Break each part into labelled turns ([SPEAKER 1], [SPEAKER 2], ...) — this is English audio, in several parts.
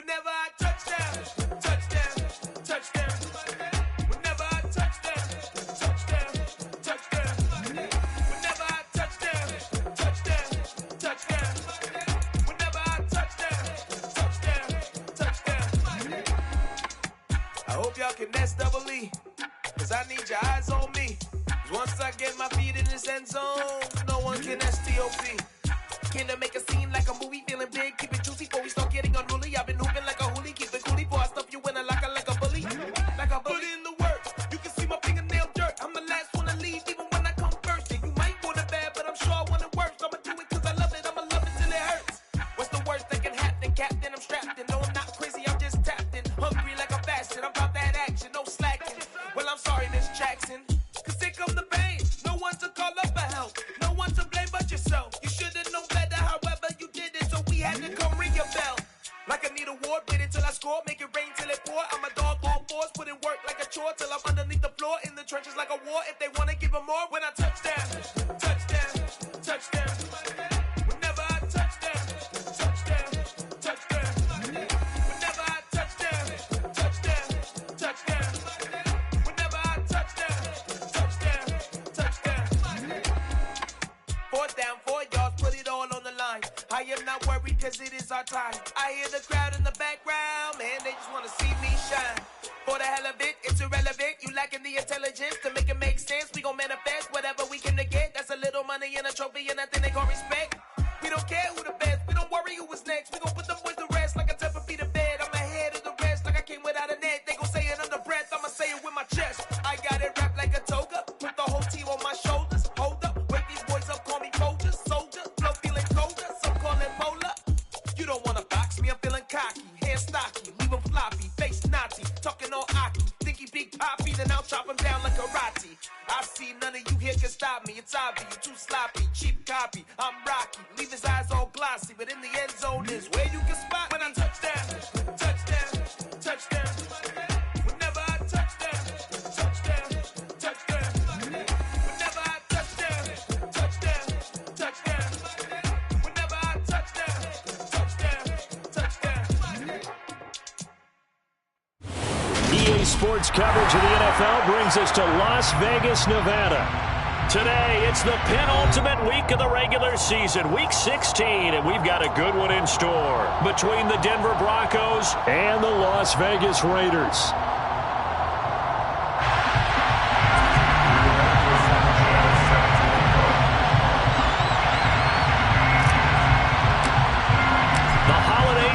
[SPEAKER 1] Whenever I touch down, touchdown, touchdown. Whenever I touch down, touchdown, touchdown. Whenever I touch down, touchdown, touchdown. Whenever I touch down, touchdown, touchdown. I hope y'all can nest double E, cause I need your eyes on me. Cause once I get my feet in this end zone, no one can STOP. Came to make a scene like a movie, feeling big, keep it juicy before we start getting unruly. I've been hooping like a hoolie, keep it coolie before I stuff you in a locker like a bully. Like a bully in the work, you can see my fingernail dirt. I'm the last one to leave, even when I come first. And you might want it bad, but I'm sure I want it worse. I'ma do it cause I love it, I'ma love it till it hurts. What's the worst that can happen, Captain? I'm strapped in, no I'm not crazy, I'm just tapped in. Hungry like a bastard, I'm about that action, no slacking. Well I'm sorry, Miss Jackson, cause here come the pain. No one to call up for help, no one to blame but yourself. You should've known better, however you did it, so we had to come ring your bell. Like I need a ward, wait until I score, make it rain till it pour. I'm a dog on fours, put in work like a chore till I'm underneath the floor, in the trenches like a war. If they wanna give them more, when I touch down, touchdown, touchdown. Whenever I touch down, touchdown, touchdown. Whenever I touch down, touchdown, touchdown. Whenever I touch down, touchdown, touchdown. 4th down, 4 yards, put it all on the line. I am not worried cause it is our time. I hear the crowd in the background, man, they just wanna see me shine. For the hell of it, it's irrelevant. You lacking the intelligence to make it make sense. We gon' manifest whatever we came to get. That's a little money and a trophy and nothing they call respect. We don't care who the best, we don't worry who was next. We gon' put them boys to rest like a Tempur-Pedic to bed. I'm ahead of the rest like I came without a net. They gon' say it under breath, I'ma say it with my chest. I got it wrapped like a toga, put the whole team on my shoulders. Hold up, wake these boys up, call me Folger, soldier. Flow feeling colder, some call it polar. You don't wanna box me, I'm feeling cocky. Hair stocky, leave him floppy, face naughty. Talking all aki, think he big poppy, then I'll chop him down like karate. I see none of you here can stop me. It's obvious, you too sloppy, cheap copy. I'm Rocky, leave his eyes all glossy, but in the end zone is where you can spot when I touch down, touchdown, touchdown. Whenever I touch down, touchdown, touchdown. Whenever I touch down, touchdown, touchdown. Whenever I touch down, touchdown, touchdown.
[SPEAKER 2] EA Sports coverage of the NFL brings us to Las Vegas, Nevada. Today, it's the penultimate week of the regular season, Week 16, and we've got a good one in store between the Denver Broncos and the Las Vegas Raiders.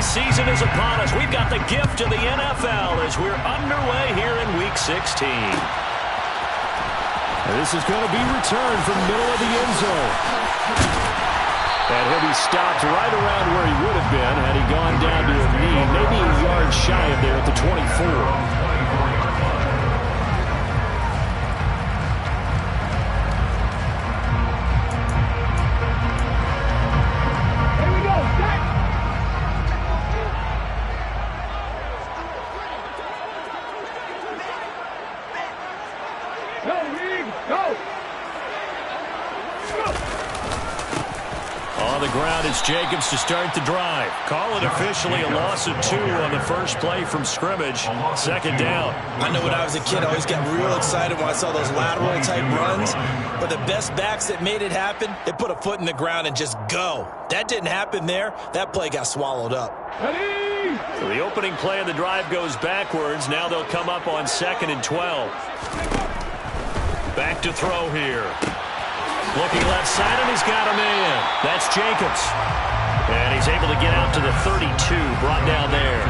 [SPEAKER 2] Season is upon us. We've got the gift of the NFL as we're underway here in Week 16.
[SPEAKER 3] And this is going to be returned from middle of the end zone. And he'll be stopped right around where he would have been had he gone down to a knee, maybe a yard shy of there at the 24.
[SPEAKER 2] It's Jacobs to start the drive. Call it officially a loss of 2 on the first play from scrimmage. 2nd down.
[SPEAKER 4] I know when I was a kid, I always got real excited when I saw those lateral type runs. But the best backs that made it happen, they put a foot in the ground and just go. That didn't happen there. That play got swallowed up.
[SPEAKER 2] So the opening play of the drive goes backwards. Now they'll come up on 2nd and 12. Back to throw here. Looking left side, and he's got a man. That's Jacobs. And he's able to get out to the 32, brought down there.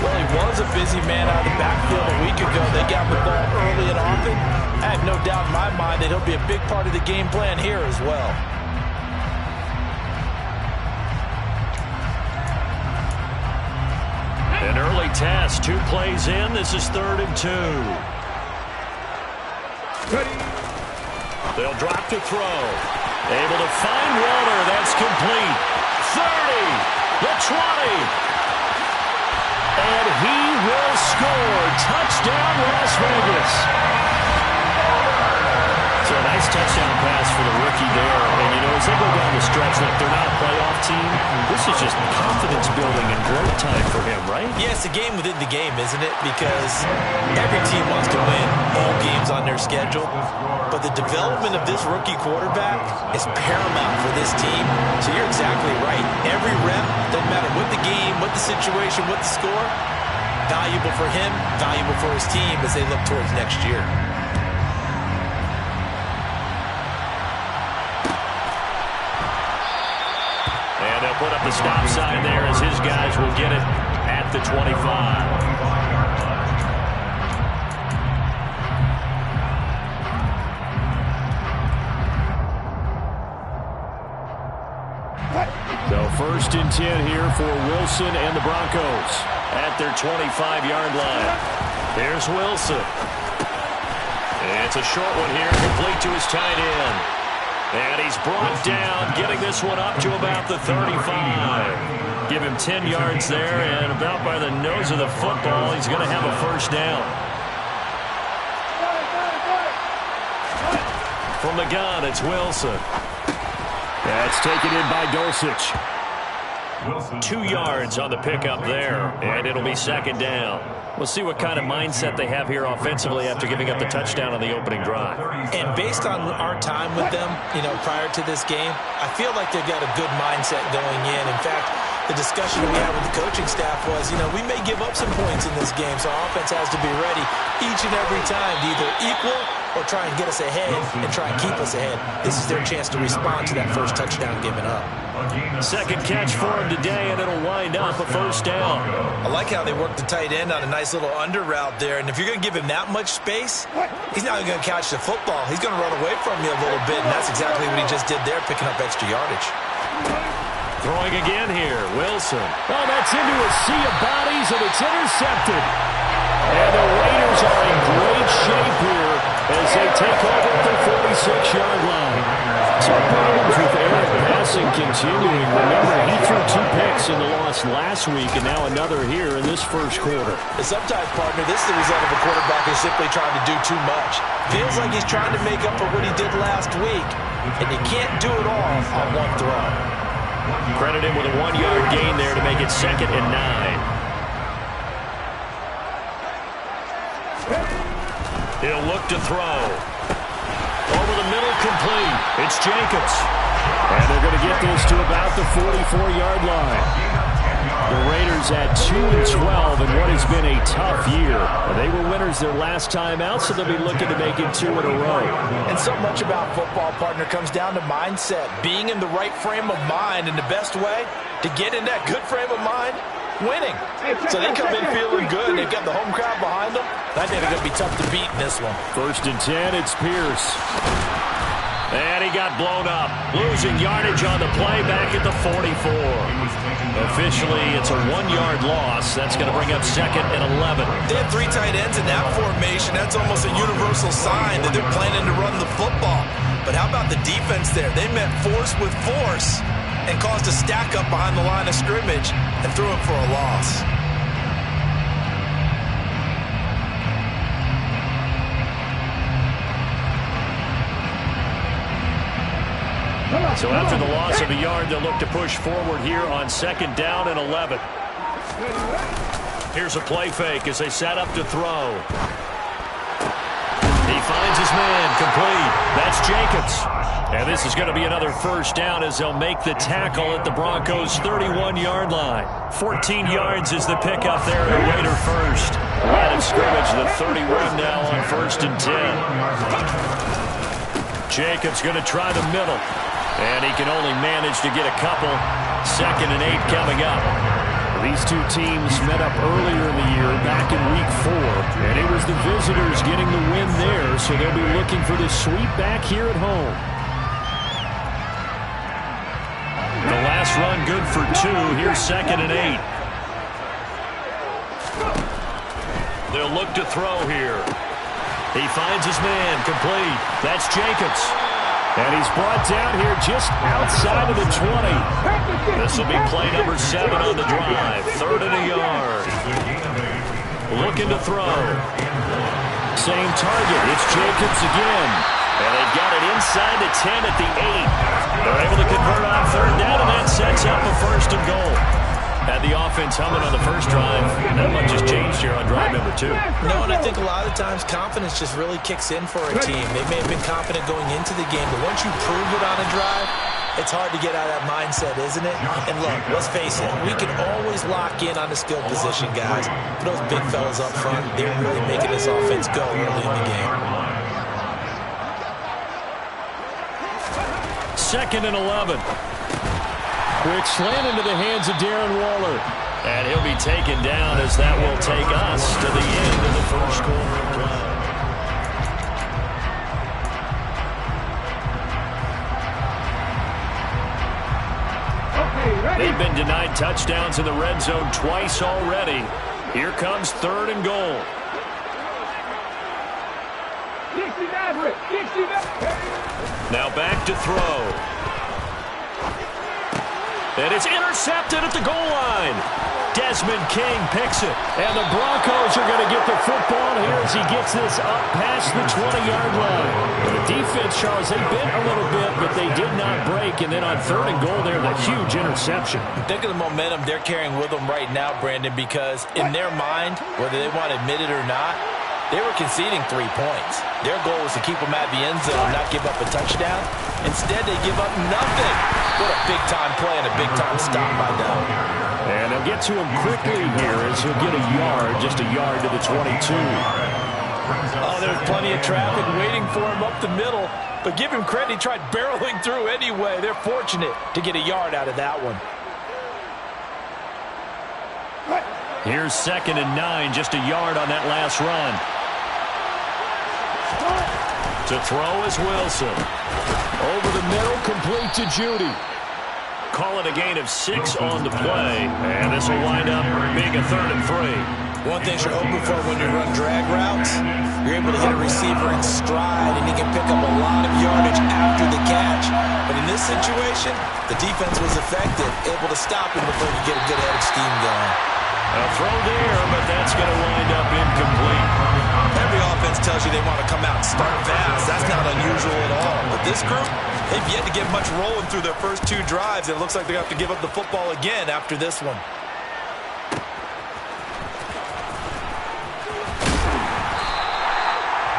[SPEAKER 4] Well, he was a busy man out of the backfield a week ago. They got the ball early and often. I have no doubt in my mind that he'll be a big part of the game plan here as well.
[SPEAKER 2] An early test, 2 plays in. This is 3rd and 2.
[SPEAKER 3] Ready.
[SPEAKER 2] They'll drop to throw. Able to find Waller. That's complete. 30. The 20. And he will score. Touchdown, Las Vegas. So a nice touchdown pass for the rookie there. And, you know, as they go down the stretch, look, they're not a playoff team. This is just confidence building and growth time for him, right?
[SPEAKER 4] Yeah, it's a game within the game, isn't it? Because every team wants to win all games on their schedule. But the development of this rookie quarterback is paramount for this team. So you're exactly right. Every rep, doesn't matter what the game, what the situation, what the score, valuable for him, valuable for his team as they look towards next year.
[SPEAKER 2] And they'll put up the stop sign there as his guys will get it at the 25. So 1st and 10 here for Wilson and the Broncos at their 25-yard line. Here's Wilson. It's a short one here, complete to his tight end. And he's brought down, getting this one up to about the 35. Give him 10 yards there, and about by the nose of the football, he's going to have a first down. From the gun, it's Wilson. That's taken in by Dulcich. 2 yards on the pickup there, and it'll be 2nd down. We'll see what kind of mindset they have here offensively after giving up the touchdown on the opening drive.
[SPEAKER 4] And based on our time with them, prior to this game, I feel like they've got a good mindset going in. In fact, the discussion we had with the coaching staff was, we may give up some points in this game, so our offense has to be ready each and every time to either equal or try and get us ahead and try and keep us ahead. This is their chance to respond to that first touchdown given up.
[SPEAKER 2] 2nd catch for him today, and it'll wind up a first down.
[SPEAKER 4] I like how they work the tight end on a nice little under route there, and if you're going to give him that much space, he's not going to catch the football. He's going to run away from you a little bit, and that's exactly what he just did there, picking up extra yardage.
[SPEAKER 2] Throwing again here, Wilson. Oh, that's into a sea of bodies, and it's intercepted. And the Raiders are in great shape here as they take over at the 46-yard line. Some problems with Eric passing continuing. Remember, he threw 2 picks in the loss last week, and now another here in this first quarter.
[SPEAKER 4] And sometimes, partner, this is the result of a quarterback who's simply trying to do too much. Feels like he's trying to make up for what he did last week, and you can't do it all on one throw.
[SPEAKER 2] Credit him with a 1-yard gain there to make it 2nd and 9. He'll look to throw. Over the middle, complete. It's Jacobs. And they're going to get this to about the 44-yard line. The Raiders at 2-12 in what has been a tough year. They were winners their last time out, so they'll be looking to make it 2 in a row.
[SPEAKER 4] And so much about football, partner, comes down to mindset. Being in the right frame of mind, and the best way to get in that good frame of mind, winning. So they come in feeling good. They've got the home crowd behind them. I think they're going to be tough to beat in this one.
[SPEAKER 2] 1st and 10, it's Pierce. And he got blown up. Losing yardage on the play back at the 44. Officially, it's a 1-yard loss. That's going to bring up 2nd and 11.
[SPEAKER 4] They have 3 tight ends in that formation. That's almost a universal sign that they're planning to run the football. But how about the defense there? They met force with force and caused a stack up behind the line of scrimmage and threw it for a loss.
[SPEAKER 2] So after the loss of a yard, they'll look to push forward here on 2nd down and 11. Here's a play fake as they set up to throw. He finds his man, complete. That's Jacobs. And this is going to be another first down as they'll make the tackle at the Broncos' 31-yard line. 14 yards is the pickup there at Raider first. Line of scrimmage, the 31 now on 1st and 10. Jacobs going to try the middle. And he can only manage to get a couple. 2nd and 8 coming up. These two teams met up earlier in the year, back in Week 4. And it was the visitors getting the win there, so they'll be looking for the sweep back here at home. The last run good for 2. Here's 2nd and 8. They'll look to throw here. He finds his man, complete. That's Jacobs. And he's brought down here just outside of the 20. This will be play number 7 on the drive. 3rd and a yard. Looking to throw. Same target. It's Jacobs again. And they've got it inside the 10 at the 8. They're able to convert on third down, and that sets up a first and goal. Had the offense humming on the first drive. Not much has changed here on drive number 2.
[SPEAKER 4] No, and I think a lot of times confidence just really kicks in for a team. They may have been confident going into the game, but once you prove it on a drive, it's hard to get out of that mindset, isn't it? And look, let's face it, we can always lock in on the skill position, guys. But those big fellas up front, they're really making this offense go early in the game.
[SPEAKER 2] 2nd and 11. Quick slant into the hands of Darren Waller. And he'll be taken down as that will take us to the end of the first quarter of play. They've been denied touchdowns in the red zone twice already. Here comes 3rd and goal. Now back to throw. And it's intercepted at the goal line. Desmond King picks it. And the Broncos are going to get the football here as he gets this up past the 20-yard line. And the defense, Charles, they bent a little bit, but they did not break. And then on 3rd and goal there, the huge interception.
[SPEAKER 4] Think of the momentum they're carrying with them right now, Brandon, because in their mind, whether they want to admit it or not, they were conceding 3 points. Their goal was to keep them at the end zone, not give up a touchdown. Instead, they give up nothing. What a big-time play and a big-time stop by them.
[SPEAKER 2] And they'll get to him quickly here as he'll get a yard, just a yard to the 22.
[SPEAKER 4] Oh, there's plenty of traffic waiting for him up the middle. But give him credit, he tried barreling through anyway. They're fortunate to get a yard out of that one.
[SPEAKER 2] Here's 2nd and 9, just a yard on that last run. To throw is Wilson. Over the middle, complete to Judy. Call it a gain of 6 on the play. And this will wind up being a 3rd and 3.
[SPEAKER 4] One thing you're hoping for when you run drag routes, you're able to hit a receiver in stride, and he can pick up a lot of yardage after the catch. But in this situation, the defense was effective, able to stop him before you get a good head of steam going.
[SPEAKER 2] A throw there, but that's going to wind up incomplete.
[SPEAKER 4] Every offense tells you they want to come out and start fast. That's not unusual at all. But this group, they've yet to get much rolling through their first 2 drives. It looks like they're going to have to give up the football again after this one.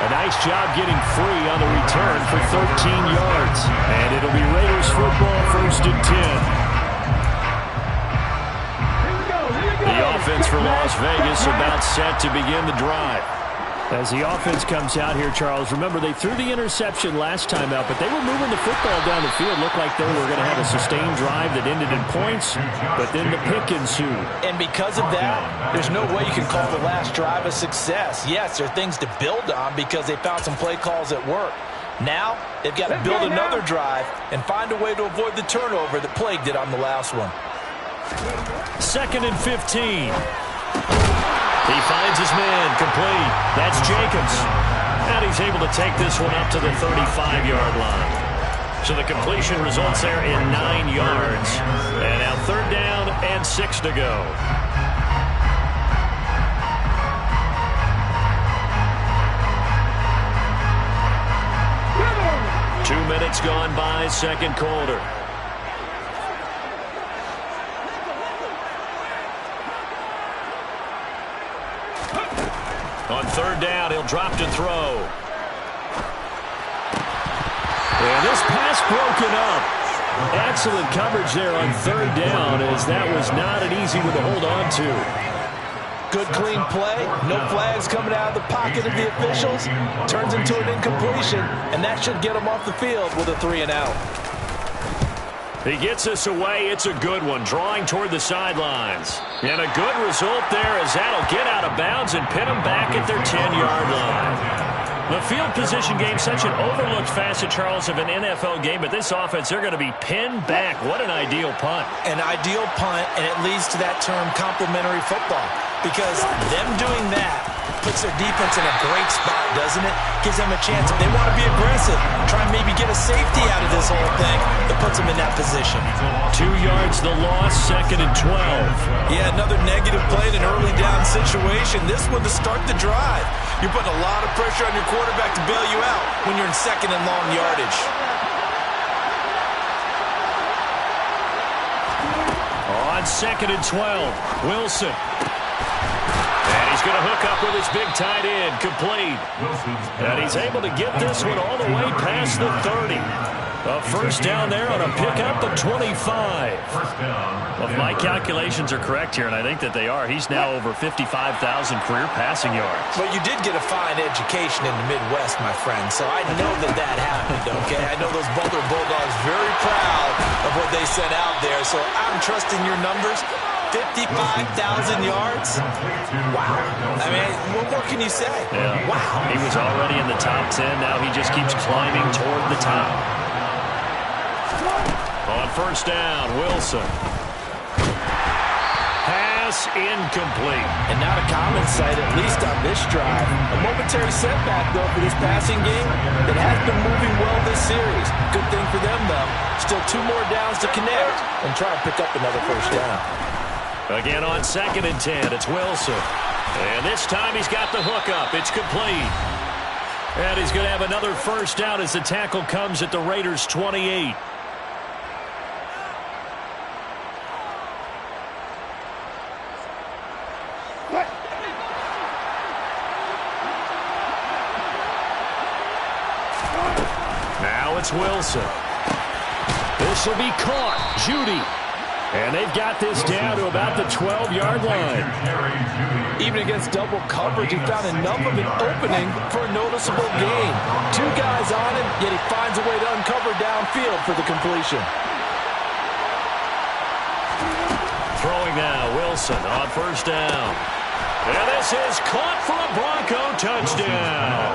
[SPEAKER 2] A nice job getting free on the return for 13 yards. And it'll be Raiders football, 1st and 10. The offense for Las Vegas about set to begin the drive. As the offense comes out here, Charles, remember they threw the interception last time out, but they were moving the football down the field. Looked like they were going to have a sustained drive that ended in points, but then the pick ensued.
[SPEAKER 4] And because of that, there's no way you can call the last drive a success. Yes, there are things to build on because they found some play calls that work. Now, they've got to build another drive and find a way to avoid the turnover that plagued it on the last one.
[SPEAKER 2] 2nd and 15. He finds his man, complete. That's Jacobs. And he's able to take this one up to the 35-yard line. So the completion results there in 9 yards. And now 3rd down and 6 to go. Two minutes gone by, 2nd quarter. On 3rd down, he'll drop to throw. And this pass broken up. Excellent coverage there on 3rd down, as that was not an easy one to hold on to.
[SPEAKER 4] Good, clean play. No flags coming out of the pocket of the officials. Turns into an incompletion, and that should get him off the field with a 3 and out.
[SPEAKER 2] He gets us away. It's a good one, drawing toward the sidelines. And a good result there as that'll get out of bounds and pin them back at their 10-yard line. The field position game, such an overlooked facet, Charles, of an NFL game, but this offense, they're going to be pinned back. What an ideal punt.
[SPEAKER 4] An ideal punt, and it leads to that term complimentary football. because them doing that puts their defense in a great spot, doesn't it? Gives them a chance. If they want to be aggressive, try and maybe get a safety out of this whole thing, it puts them in that position.
[SPEAKER 2] 2 yards the loss, 2nd and 12.
[SPEAKER 4] Yeah, another negative play in an early down situation. This one to start the drive. You're putting a lot of pressure on your quarterback to bail you out when you're in 2nd and long yardage.
[SPEAKER 2] On 2nd and 12, Wilson. And he's going to hook up with his big tight end, complete. And he's able to get this one all the way past the 30. A first down there on a pickup at 25. Well, if my calculations are correct here, and I think that they are, he's now over 55,000 career passing yards.
[SPEAKER 4] Well, you did get a fine education in the Midwest, my friend, so I know that that happened, okay? I know those Boulder Bulldogs very proud of what they sent out there, so I'm trusting your numbers. 55,000 yards? Wow. I mean, what more can you say?
[SPEAKER 2] Yeah.
[SPEAKER 4] Wow.
[SPEAKER 2] He was already in the top 10. Now he just keeps climbing toward the top. On first down, Wilson. Pass incomplete.
[SPEAKER 4] And not a common sight, at least on this drive. A momentary setback, though, for this passing game that has been moving well this series. Good thing for them, though. Still 2 more downs to connect and try and pick up another first down.
[SPEAKER 2] Again on 2nd and 10, it's Wilson. And this time he's got the hookup. It's complete. And he's going to have another first down as the tackle comes at the Raiders' 28. Now it's Wilson. This will be caught. Judy. And they've got this down to about the 12-yard line.
[SPEAKER 4] Even against double coverage, he found enough of an opening for a noticeable gain. 2 guys on him, yet he finds a way to uncover downfield for the completion.
[SPEAKER 2] Throwing now, Wilson on first down. And this is caught for a Bronco touchdown.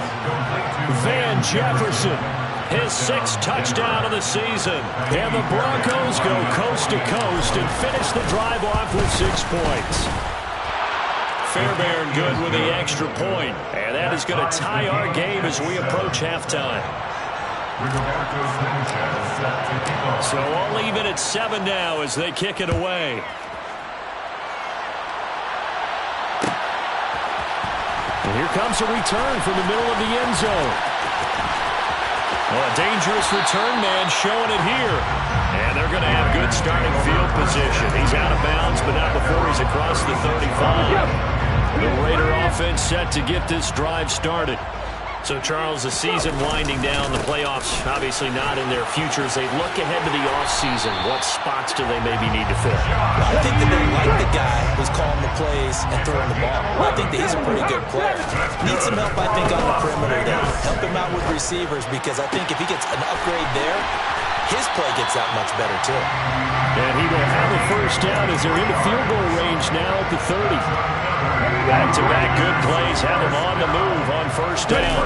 [SPEAKER 2] Van Jefferson. His 6th touchdown of the season. And the Broncos go coast to coast and finish the drive off with 6 points. Fairbairn good with the extra point. And that is going to tie our game as we approach halftime. So I'll leave it at 7 now as they kick it away. And here comes a return from the middle of the end zone. Well, a dangerous return man showing it here. And they're going to have good starting field position. He's out of bounds, but not before he's across the 35. The Raider offense set to get this drive started. So, Charles, the season winding down, the playoffs obviously not in their future. As they look ahead to the offseason, what spots do they maybe need to fill?
[SPEAKER 4] I think that they like the guy who's calling the plays and throwing the ball. I think that he's a pretty good player. Needs some help, I think, on the perimeter there. Help him out with receivers, because I think if he gets an upgrade there, his play gets that much better, too.
[SPEAKER 2] And he will have a first down as they're into field goal range now at the 30. Back-to-back good plays have him on the move on first down.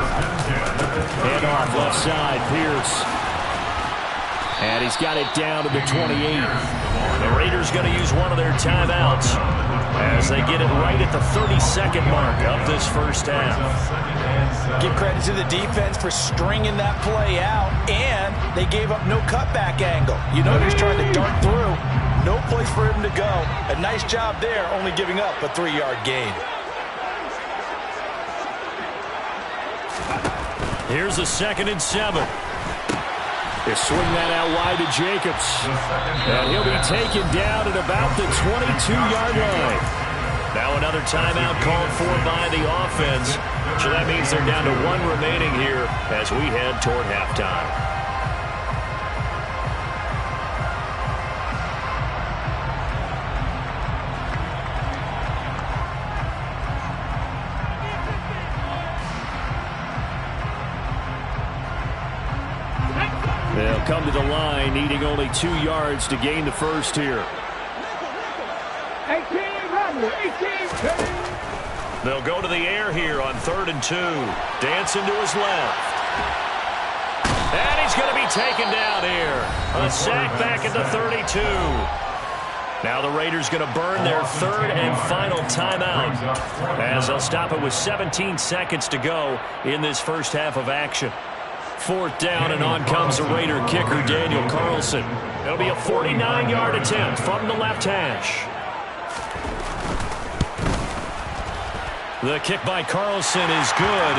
[SPEAKER 2] And off left side, Pierce. And he's got it down to the 28. The Raiders going to use one of their timeouts as they get it right at the 32nd mark of this first half.
[SPEAKER 4] Give credit to the defense for stringing that play out, and they gave up no cutback angle. You know he's trying to dart through. No place for him to go. A nice job there, only giving up a 3-yard gain.
[SPEAKER 2] Here's a 2nd and 7. They swing that out wide to Jacobs. And he'll be taken down at about the 22-yard line. Now another timeout called for by the offense. So that means they're down to 1 remaining here as we head toward halftime. They'll come to the line, needing only 2 yards to gain the first here.
[SPEAKER 1] 18,
[SPEAKER 2] They'll go to the air here on 3rd and 2. Dancing to his left. And he's going to be taken down here. A sack back at the 32. Now the Raiders going to burn their third and final timeout as they'll stop it with 17 seconds to go in this first half of action. Fourth down, and on comes the Raider kicker, Daniel Carlson. It'll be a 49-yard attempt from the left hash. The kick by Carlson is good.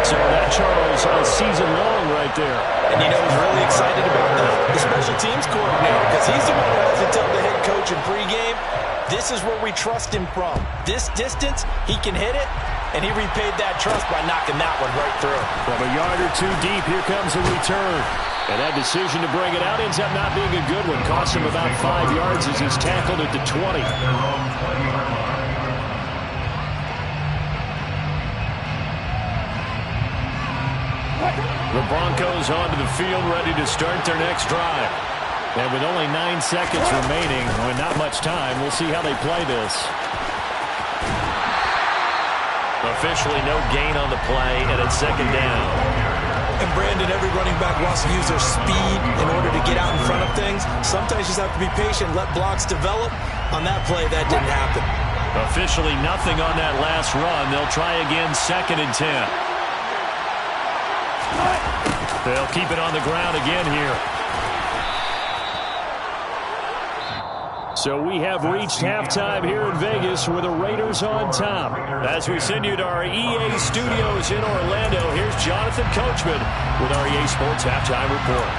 [SPEAKER 2] So that, Charles, all season long right there.
[SPEAKER 4] And you know he's really excited about the special teams coordinator because he's the one who has to tell the head coach in pregame, this is where we trust him from. This distance, he can hit it, and he repaid that trust by knocking that one right through.
[SPEAKER 2] From a yard or two deep, here comes a return. And that decision to bring it out ends up not being a good one. Cost him about 5 yards as he's tackled at the 20. The Broncos onto the field, ready to start their next drive. And with only 9 seconds remaining, and not much time, we'll see how they play this. Officially no gain on the play, and it's second down.
[SPEAKER 4] And Brandon, every running back wants to use their speed in order to get out in front of things. Sometimes you just have to be patient, let blocks develop. On that play, that didn't happen.
[SPEAKER 2] Officially nothing on that last run. They'll try again, 2nd and 10. They'll keep it on the ground again here. So we have reached halftime here in Vegas with the Raiders on top. As we send you to our EA studios in Orlando, here's Jonathan Coachman with our EA Sports Halftime Report.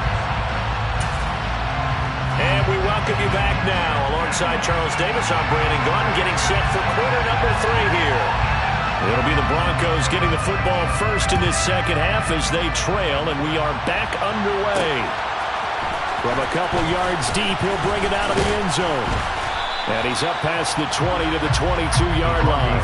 [SPEAKER 2] And we welcome you back now. Alongside Charles Davis, I'm Brandon Gaudin, getting set for quarter number 3 here. It'll be the Broncos getting the football first in this second half as they trail, and we are back underway. From a couple yards deep, he'll bring it out of the end zone. And he's up past the 20 to the 22-yard line.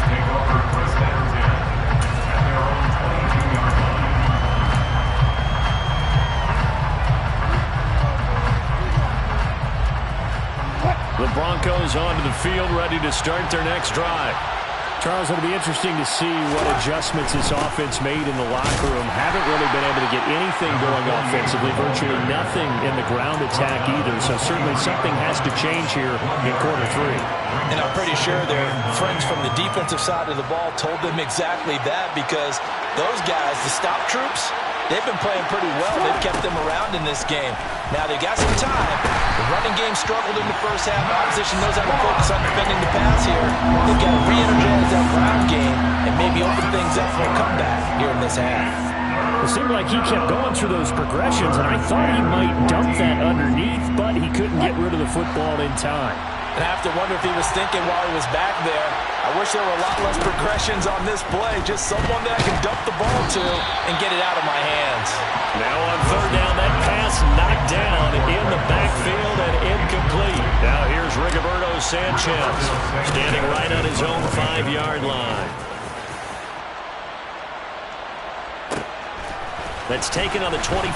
[SPEAKER 2] The Broncos onto the field, ready to start their next drive. Charles, it'll be interesting to see what adjustments this offense made in the locker room. Haven't really been able to get anything going offensively, virtually nothing in the ground attack either. So certainly something has to change here in quarter 3.
[SPEAKER 4] And I'm pretty sure their friends from the defensive side of the ball told them exactly that because those guys, the stop troops, they've been playing pretty well. They've kept them around in this game. Now they got some time. The running game struggled in the first half. The opposition knows how to focus on defending the pass here. They've got to re-energize that ground game and maybe open things up for a comeback here in this half.
[SPEAKER 2] It seemed like he kept going through those progressions, and I thought he might dump that underneath, but he couldn't get rid of the football in time.
[SPEAKER 4] And I have to wonder if he was thinking while he was back there, I wish there were a lot less progressions on this play. Just someone that I can dump the ball to and get it out of my hands.
[SPEAKER 2] Now on third down, that pass knocked down in the backfield and incomplete. Now here's Rigoberto Sanchez standing right on his own 5-yard line. That's taken on the 25.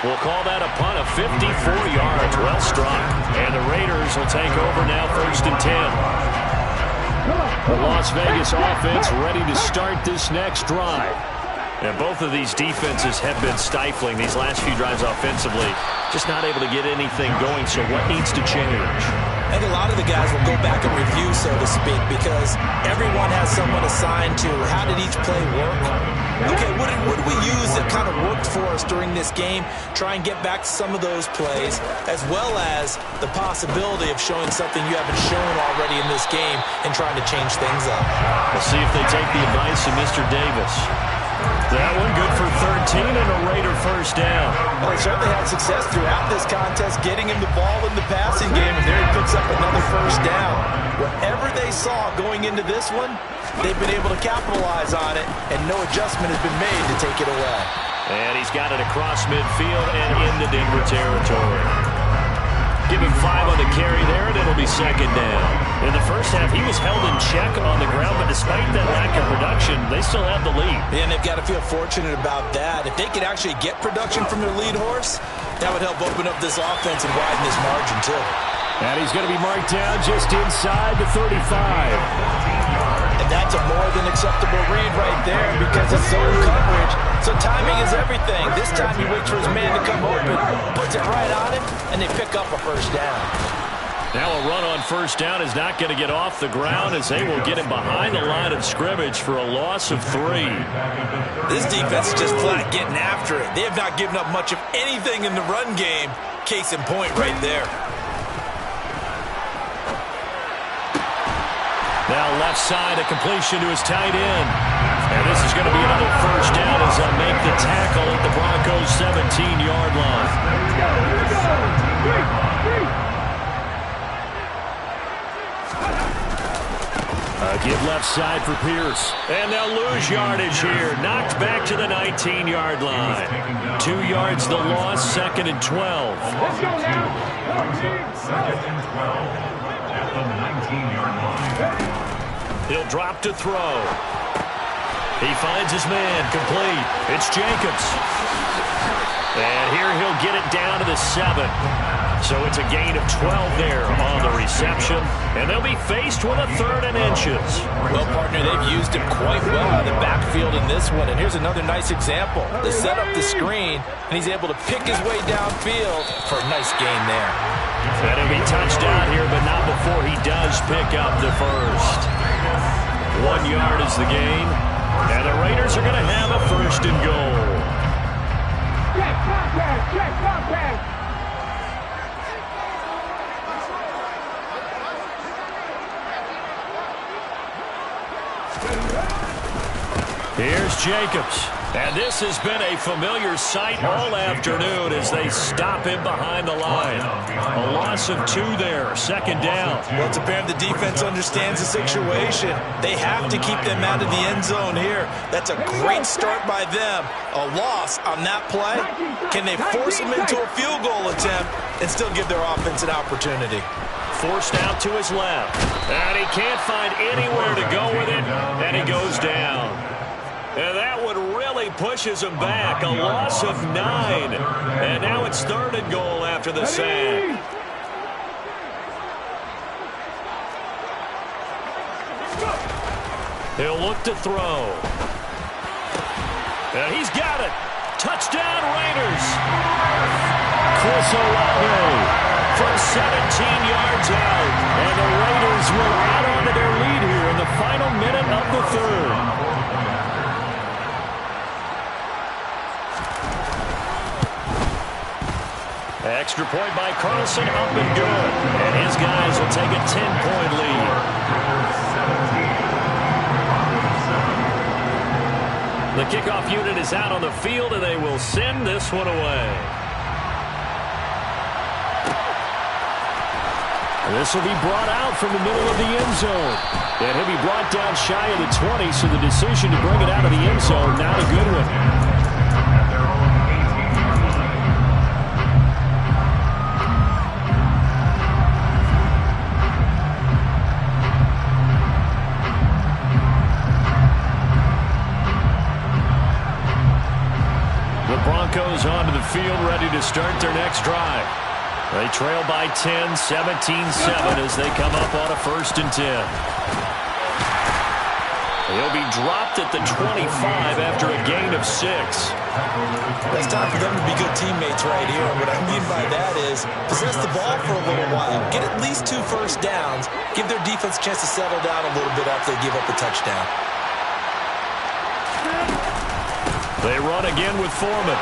[SPEAKER 2] We'll call that a punt of 54 yards. Well struck. And the Raiders will take over now, 1st and 10. The Las Vegas offense ready to start this next drive. And both of these defenses have been stifling these last few drives offensively. Just not able to get anything going, so what needs to change?
[SPEAKER 4] I think a lot of the guys will go back and review, so to speak, because everyone has someone assigned to how did each play work. Okay, what did we use that kind of worked for us during this game? Try and get back to some of those plays, as well as the possibility of showing something you haven't shown already in this game and trying to change things up.
[SPEAKER 2] We'll see if they take the advice of Mr. Davis. That one good for 13 and a Raider first down.
[SPEAKER 4] Well, they certainly had success throughout this contest getting him the ball in the passing game, and there he picks up another first down. Whatever they saw going into this one, they've been able to capitalize on it, and no adjustment has been made to take it away.
[SPEAKER 2] And he's got it across midfield and into Denver territory. Give him 5 on the carry there, and it'll be second down. In the first half, he was held in check on the ground, but despite that lack of production, they still have the lead.
[SPEAKER 4] And they've got to feel fortunate about that. If they could actually get production from their lead horse, that would help open up this offense and widen this margin, too.
[SPEAKER 2] And he's going to be marked down just inside the 35.
[SPEAKER 4] And that's a more than acceptable read right there because it's zone coverage. So timing is everything. This time he waits for his man to come open, puts it right on him, and they pick up a first down.
[SPEAKER 2] Now a run on first down is not going to get off the ground as they will get him behind the line of scrimmage for a loss of 3.
[SPEAKER 4] This defense is just flat getting after it. They have not given up much of anything in the run game. Case in point right there.
[SPEAKER 2] Now left side, a completion to his tight end. And this is going to be another first down as they'll make the tackle at the Broncos' 17-yard line. Give left side for Pierce. And they'll lose yardage here. Knocked back to the 19-yard line. 2 yards the loss, 2nd and 12.
[SPEAKER 5] Let's go now. 2nd and 12 at the 19-yard line.
[SPEAKER 2] He'll drop to throw. He finds his man, complete. It's Jacobs. And here he'll get it down to the 7. So it's a gain of 12 there on the reception. And they'll be faced with a 3rd and inches.
[SPEAKER 4] Well, partner, they've used him quite well out of the backfield in this one. And here's another nice example. They set up the screen, and he's able to pick his way downfield for a nice gain there.
[SPEAKER 2] And he'll be touchdown here, but not before he does pick up the first. 1 yard is the gain. And the Raiders are going to have a 1st and goal.
[SPEAKER 5] Check contact, check contact.
[SPEAKER 2] Here's Jacobs. And this has been a familiar sight all afternoon as they stop him behind the line. A loss of 2 there, 2nd down.
[SPEAKER 4] Well, it's apparent the defense understands the situation. They have to keep them out of the end zone here. That's a great start by them. A loss on that play. Can they force them into a field goal attempt and still give their offense an opportunity?
[SPEAKER 2] Forced out to his left. And he can't find anywhere to go with it. And he goes down. And that one really pushes him back. A loss of 9. And now it's 3rd and goal after the sack. He'll look to throw. And he's got it. Touchdown, Raiders. Chris Olave from 17 yards out. And the Raiders will add on to their lead here in the final minute of the 3rd. Extra point by Carlson, up and good. And his guys will take a 10-point lead. The kickoff unit is out on the field, and they will send this one away. This will be brought out from the middle of the end zone. And he'll be brought down shy of the 20, so the decision to bring it out of the end zone, not a good one. Broncos onto the field, ready to start their next drive. They trail by 10, 17-7 as they come up on a 1st and 10. He'll be dropped at the 25 after a gain of 6.
[SPEAKER 4] It's time for them to be good teammates right here. And what I mean by that is possess the ball for a little while. Get at least 2 first downs. Give their defense a chance to settle down a little bit after they give up a touchdown.
[SPEAKER 2] They run again with Foreman.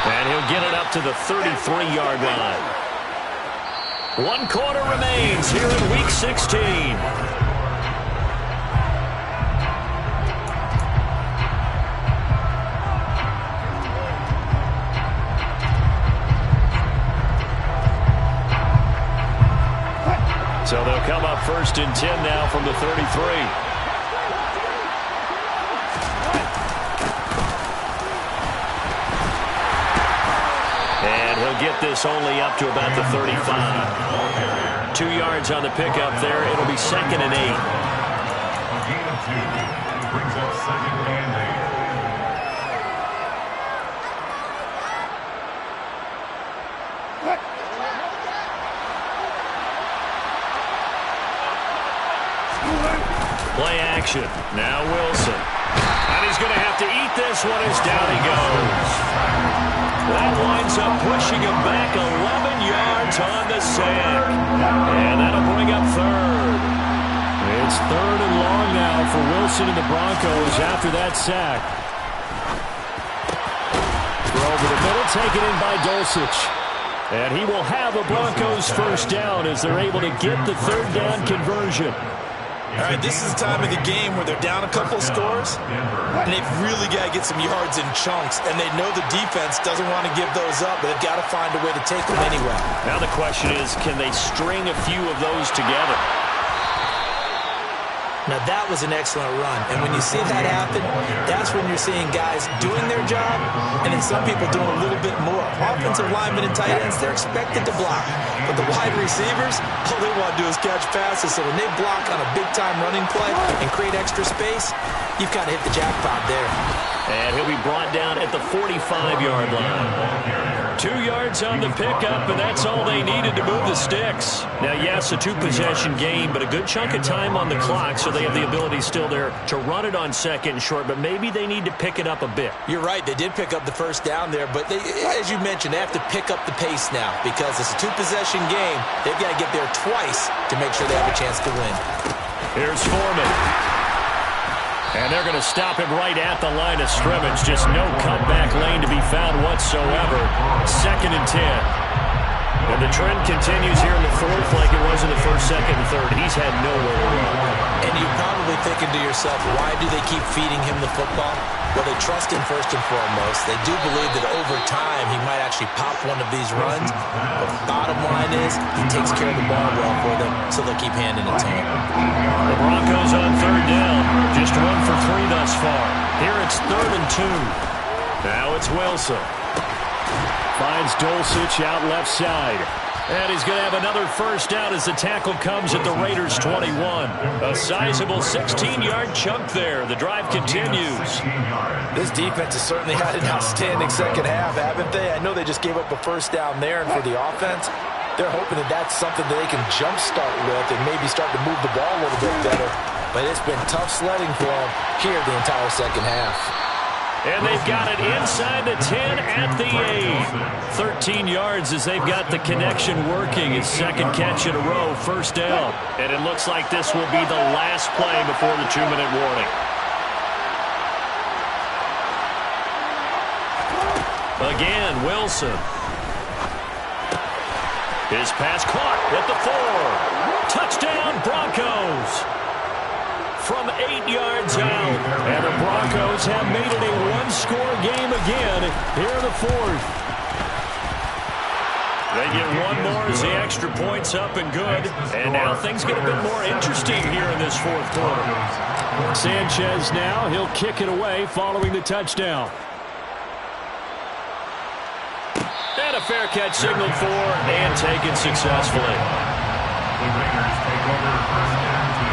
[SPEAKER 2] And he'll get it up to the 33-yard line. 1 quarter remains here in Week 16. So they'll come up 1st and 10 now from the 33. Get this only up to about the 35. 2 yards on the pickup there. It'll be 2nd and 8.
[SPEAKER 5] Gain of 2 brings up 2nd and 8.
[SPEAKER 2] Play action. this one as down he goes. That winds up pushing him back 11 yards on the sack. And that'll bring up third.
[SPEAKER 3] It's 3rd and long now for Wilson and the Broncos after that sack. Throw over the middle, taken in by Dulcich. And he will have a Broncos first down as they're able to get the 3rd down conversion.
[SPEAKER 4] All right, this is the time of the game where they're down a couple of scores, and they've really got to get some yards in chunks, and they know the defense doesn't want to give those up, but they've got to find a way to take them anyway.
[SPEAKER 2] Now the question is, can they string a few of those together?
[SPEAKER 4] Now, that was an excellent run. And when you see that happen, that's when you're seeing guys doing their job and then some people doing a little bit more. Offensive linemen and tight ends, they're expected to block. But the wide receivers, all they want to do is catch passes. So when they block on a big-time running play and create extra space, you've got to hit the jackpot there.
[SPEAKER 2] And he'll be brought down at the 45-yard line. 2 yards on the pickup, and that's all they needed to move the sticks. Now, yes, a 2-possession game, but a good chunk of time on the clock, so they have the ability still there to run it on 2nd and short, but maybe they need to pick it up a bit.
[SPEAKER 4] You're right. They did pick up the first down there, but they, as you mentioned, they have to pick up the pace now because it's a 2-possession game. They've got to get there twice to make sure they have a chance to win.
[SPEAKER 2] Here's Foreman. And they're going to stop him right at the line of scrimmage. Just no cutback lane to be found whatsoever. 2nd and 10. And the trend continues here in the 4th like it was in the 1st, 2nd, and 3rd. He's had nowhere to run.
[SPEAKER 4] And you're probably thinking to yourself, why do they keep feeding him the football? Well, they trust him first and foremost. They do believe that over time he might actually pop one of these runs. But the bottom line is he takes care of the ball well for them, so they'll keep handing it to him.
[SPEAKER 2] The Broncos on 3rd down. Just 1 for 3 thus far. Here it's 3rd and 2. Now it's Wilson.
[SPEAKER 3] Finds Dulcich out left side.
[SPEAKER 2] And he's going to have another first down as the tackle comes at the Raiders' 21. A sizable 16-yard chunk there. The drive continues.
[SPEAKER 4] This defense has certainly had an outstanding second half, haven't they? I know they just gave up a first down there, and for the offense, they're hoping that that's something that they can jumpstart with and maybe start to move the ball a little bit better. But it's been tough sledding for them here the entire second half.
[SPEAKER 2] And they've got it inside the 10 at the 8. 13 yards as they've got the connection working. His 2nd catch in a row, first down. And it looks like this will be the last play before the 2-minute warning. Again, Wilson. His pass caught at the 4. Touchdown, Broncos. From 8 yards out. And the Broncos have made it a 1-score game again here in the 4th. They get one more as the extra point's up and good. And now things get a bit more interesting here in this 4th quarter.
[SPEAKER 3] Sanchez now, he'll kick it away following the touchdown.
[SPEAKER 2] And a fair catch signaled for and taken successfully.
[SPEAKER 5] The Raiders take over 1st and 10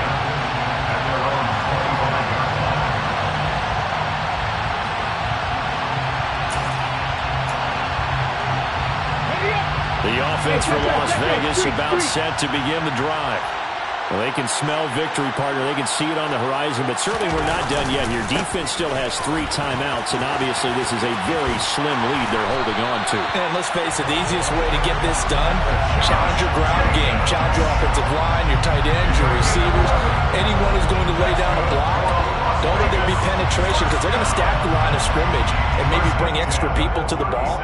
[SPEAKER 5] at their own 45-yard line.
[SPEAKER 3] The offense for Las Vegas about set to begin the drive. Well, they can smell victory, partner. They can see it on the horizon, but certainly we're not done yet here. Defense still has 3 timeouts, and obviously this is a very slim lead they're holding on to.
[SPEAKER 4] And let's face it, the easiest way to get this done, challenge your ground game, challenge your offensive line, your tight ends, your receivers, anyone who's going to lay down a block. Don't let there be penetration because they're going to stack the line of scrimmage and maybe bring extra people to the ball.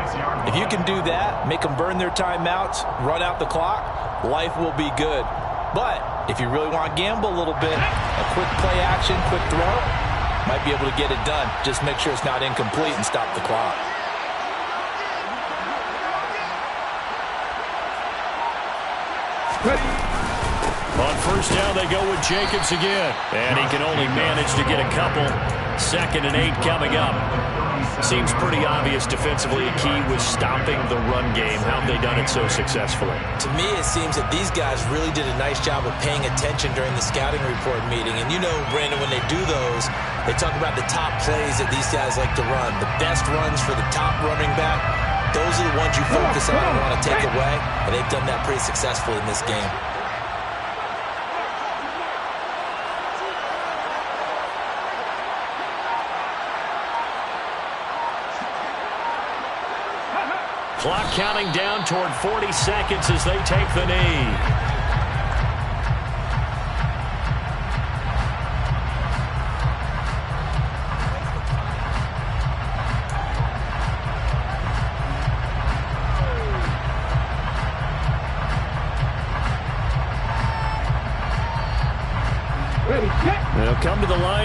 [SPEAKER 4] If you can do that, make them burn their timeouts, run out the clock, life will be good. But if you really want to gamble a little bit, a quick play action, quick throw, might be able to get it done. Just make sure it's not incomplete and stop the clock.
[SPEAKER 2] On first down, they go with Jacobs again. And he can only manage to get a couple. 2nd and 8 coming up. Seems pretty obvious defensively a key was stopping the run game. How have they done it so successfully?
[SPEAKER 4] To me, it seems that these guys really did a nice job of paying attention during the scouting report meeting. And you know, Brandon, when they do those, they talk about the top plays that these guys like to run. The best runs for the top running back, those are the ones you focus on and want to take away. And they've done that pretty successfully in this game.
[SPEAKER 2] Clock counting down toward 40 seconds as they take the knee. They'll come to the line